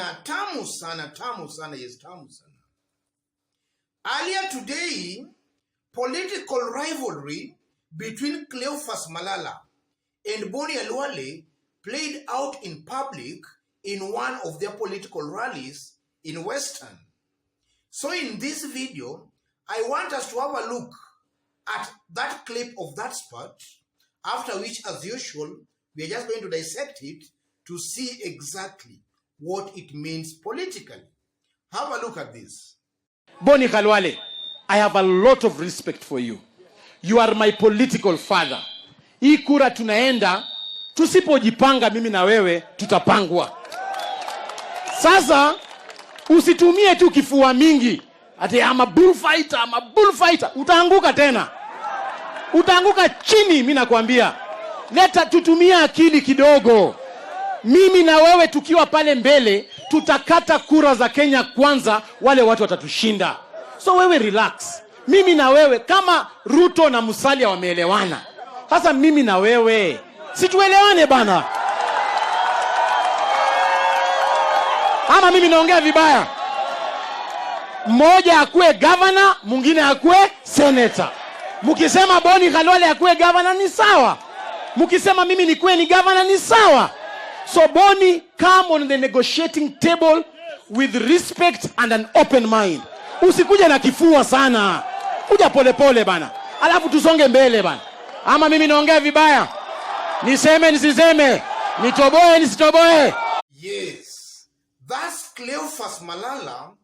sana, tamu sana, yes, tamu sana. Earlier today, political rivalry between Cleo Malala and Bonny Khalwale played out in public in one of their political rallies in Western. So in this video, I want us to have a look at that clip of that spot, after which, as usual, we are just going to dissect it to see exactly what it means politically. Have a look at this. Bonny Khalwale, I have a lot of respect for you. You are my political father. Hii kura tunaenda, tusipojipanga mimi na wewe, tutapangwa. Sasa, usitumie tu kifua mingi. Ati I'm a bullfighter. Utaanguka tena. Utaanguka chini, mimi nakwambia. Leta tutumie akili kidogo. Mimi na wewe tukiwa pale mbele, tutakata kura za Kenya kwanza, wale watu watatushinda. So wewe relax. Mimi na wewe, kama Ruto na Musalia wameelewana. Sasa mimi na wewe, situelewane bana. Ama mimi naongea vibaya? Mmoja akuwe governor, mwingine akuwe senator. Mkisema Bonny Khalwale akuwe governor ni sawa. Mkisema mimi nikuwe ni governor ni sawa. So Bonny, come on the negotiating table with respect and an open mind. Usikuja na kifua sana. Kuja pole pole bana. Alafu tusonge mbele bana. Ama mimi naongea vibaya? Niseme nisiseme? Nitoboe nisitoboe? Yes. That's Cleo Malala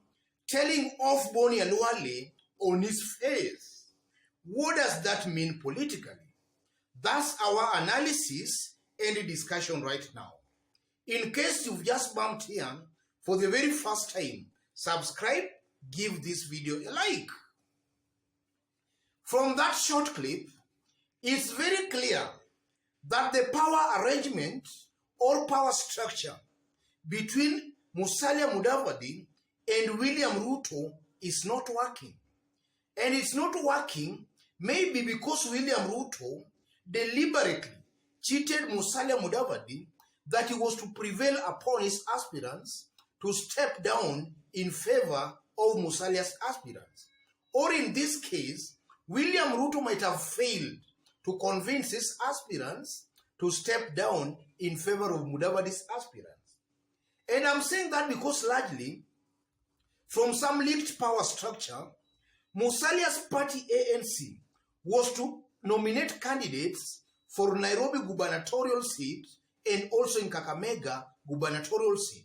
telling off Bonny Khalwale on his face. What does that mean politically? That's our analysis and discussion right now. In case you've just bumped here for the very first time, subscribe, give this video a like. From that short clip, it's very clear that the power arrangement or power structure between Musalia Mudavadi and William Ruto is not working. And it's not working maybe because William Ruto deliberately cheated Musalia Mudavadi that he was to prevail upon his aspirants to step down in favor of Musalia's aspirants. Or in this case, William Ruto might have failed to convince his aspirants to step down in favor of Mudavadi's aspirants. And I'm saying that because largely, from some leaked power structure, Musalia's party ANC was to nominate candidates for Nairobi gubernatorial seat and also in Kakamega gubernatorial seat.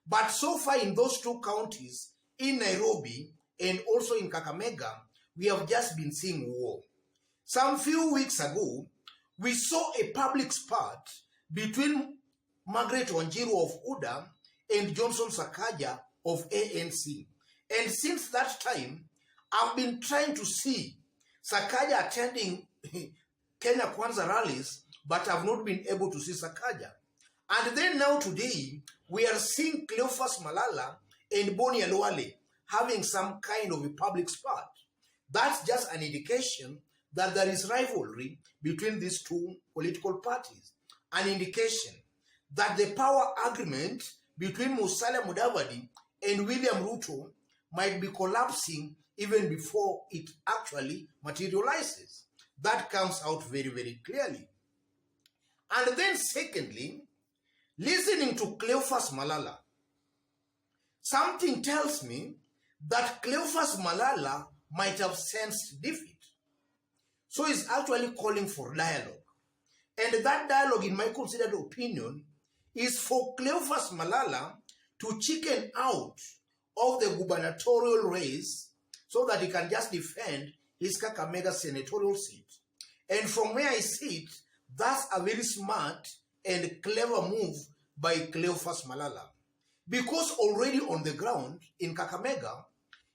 But so far in those two counties, in Nairobi and also in Kakamega, we have just been seeing war. Some few weeks ago, we saw a public spat between Margaret Wanjiru of UDA and Johnson Sakaja of ANC. And since that time, I've been trying to see Sakaja attending Kenya Kwanza rallies, but I've not been able to see Sakaja. And then now today, we are seeing Cleo Malala and Bonny Khalwale having some kind of a public spat. That's just an indication that there is rivalry between these two political parties. An indication that the power agreement between Musalia Mudavadi and William Ruto might be collapsing even before it actually materializes. That comes out very, very clearly. And then secondly, listening to Cleo Malala, something tells me that Cleo Malala might have sensed defeat. So he's actually calling for dialogue. And that dialogue, in my considered opinion, is for Cleo Malala to chicken out of the gubernatorial race so that he can just defend his Kakamega senatorial seat. And from where I see it, that's a very smart and clever move by Cleo Malala. Because already on the ground in Kakamega,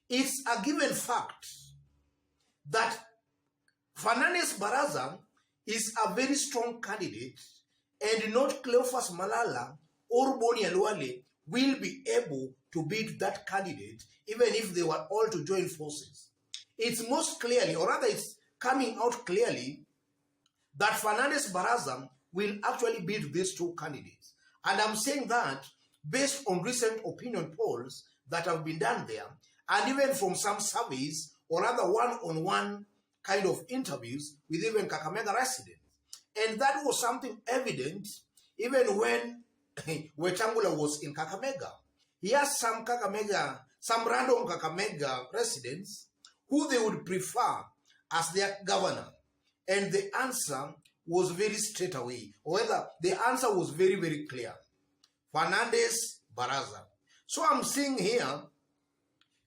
it's a given fact that Fernandez Baraza is a very strong candidate, and not Cleo Malala or Bonny Khalwale will be able to beat that candidate even if they were all to join forces. It's most clearly, or rather it's coming out clearly, that Fernandez Baraza will actually beat these two candidates. And I'm saying that based on recent opinion polls that have been done there, and even from some surveys or other one-on-one kind of interviews with even Kakamega residents. And that was something evident even when Wetangula was in Kakamega. He has some random Kakamega residents who they would prefer as their governor. And the answer was very straight away, or rather, the answer was very, very clear. Fernandez Baraza. So I'm seeing here,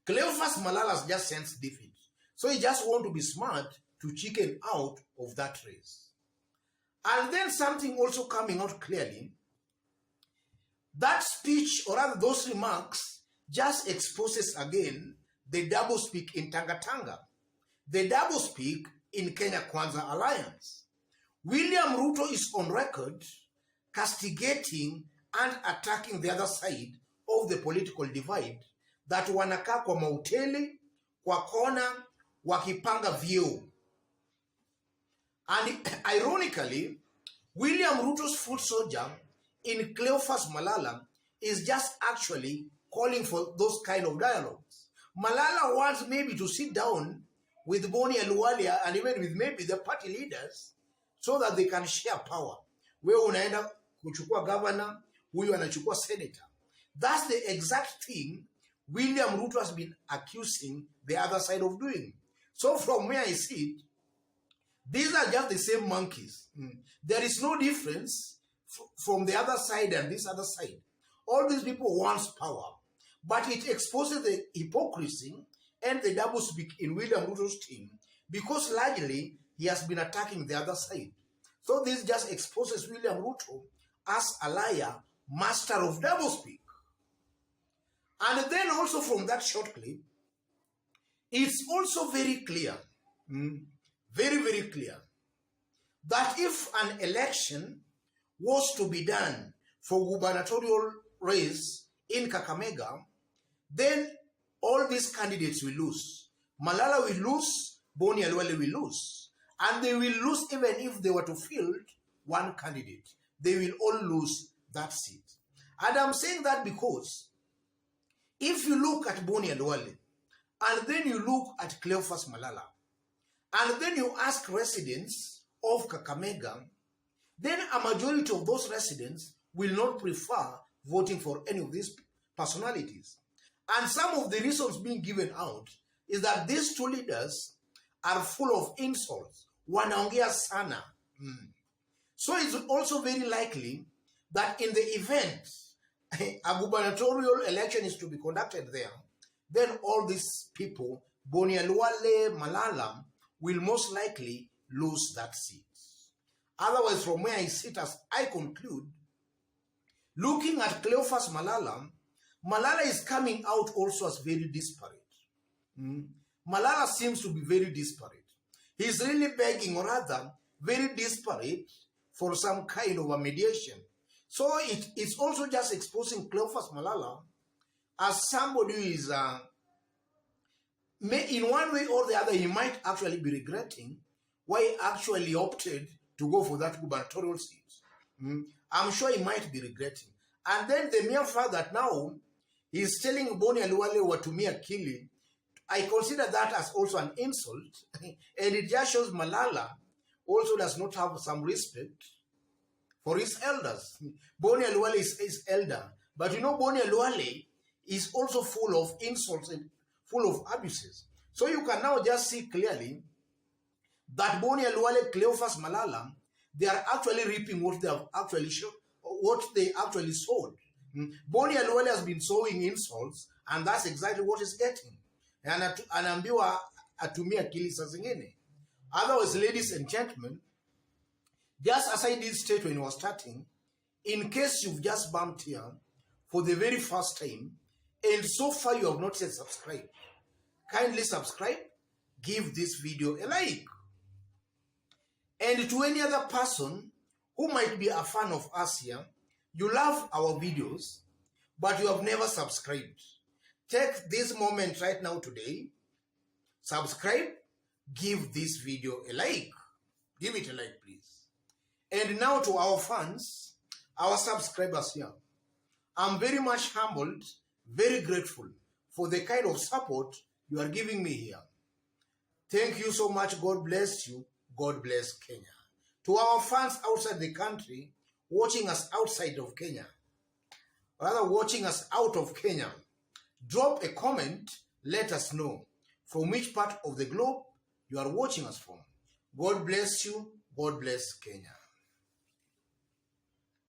Cleophas Malala's just sensed defeat. So he just want to be smart to chicken out of that race. And then something also coming out clearly, that speech, or rather those remarks, just exposes again the doublespeak in Tanga, the doublespeak in Kenya Kwanza Alliance. William Ruto is on record castigating and attacking the other side of the political divide, that wanakaa kwa mahoteli, kwa kona, wakipanga vyeo. And ironically, William Ruto's foot soldier in Cleophas Malala is just actually calling for those kind of dialogues. Malala wants maybe to sit down with Bonny Khalwale and even with maybe the party leaders so that they can share power. Wewe unaenda kuchukua governor, huyu anachukua senator. That's the exact thing William Ruto has been accusing the other side of doing. So from where I see it, these are just the same monkeys. There is no difference from the other side and this other side. All these people want power, but it exposes the hypocrisy and the doublespeak in William Ruto's team, because largely he has been attacking the other side. So this just exposes William Ruto as a liar, master of doublespeak. And then also from that short clip, it's also very clear, very, very clear, that if an election was to be done for gubernatorial race in Kakamega, then all these candidates will lose. Malala will lose, Bonny Khalwale will lose. And they will lose even if they were to field one candidate. They will all lose that seat. And I'm saying that because if you look at Bonny Khalwale, and then you look at Cleophas Malala, and then you ask residents of Kakamega, then a majority of those residents will not prefer voting for any of these personalities. And some of the reasons being given out is that these two leaders are full of insults. Wanaongea sana. So it's also very likely that in the event a gubernatorial election is to be conducted there, then all these people, Bonny Khalwale, Malala, will most likely lose that seat. Otherwise, from where I sit, as I conclude, looking at Cleophas Malala, Malala is coming out also as very disparate. Malala seems to be very disparate. He's really begging, or rather, very disparate for some kind of a mediation. So it's also just exposing Cleophas Malala as somebody who is, in one way or the other, he might actually be regretting why he actually opted to go for that gubernatorial seat. I'm sure he might be regretting. And then the mere fact that now he's telling Bonny Khalwale watumia akili, I consider that as also an insult. And it just shows Malala also does not have some respect for his elders. Bonny Khalwale is his elder. But you know, Bonny Khalwale is also full of insults and full of abuses. So you can now just see clearly that Bonny Khalwale, Cleophas Malala, they are actually reaping what they have actually shown, what they actually sowed. Bonny Khalwale has been sowing insults, and that's exactly what he's getting. And anaambiwa atumia akili saa zingine. Otherwise, ladies and gentlemen, just as I did state when I was starting, in case you've just bumped here for the very first time, and so far you have not yet subscribed, kindly subscribe, give this video a like. And to any other person who might be a fan of us here, you love our videos, but you have never subscribed. Take this moment right now today, subscribe, give this video a like. Give it a like, please. And now to our fans, our subscribers here, I'm very much humbled, very grateful for the kind of support you are giving me here. Thank you so much. God bless you. God bless Kenya. To our fans outside the country, watching us outside of Kenya, rather watching us out of Kenya, drop a comment, let us know from which part of the globe you are watching us from. God bless you. God bless Kenya.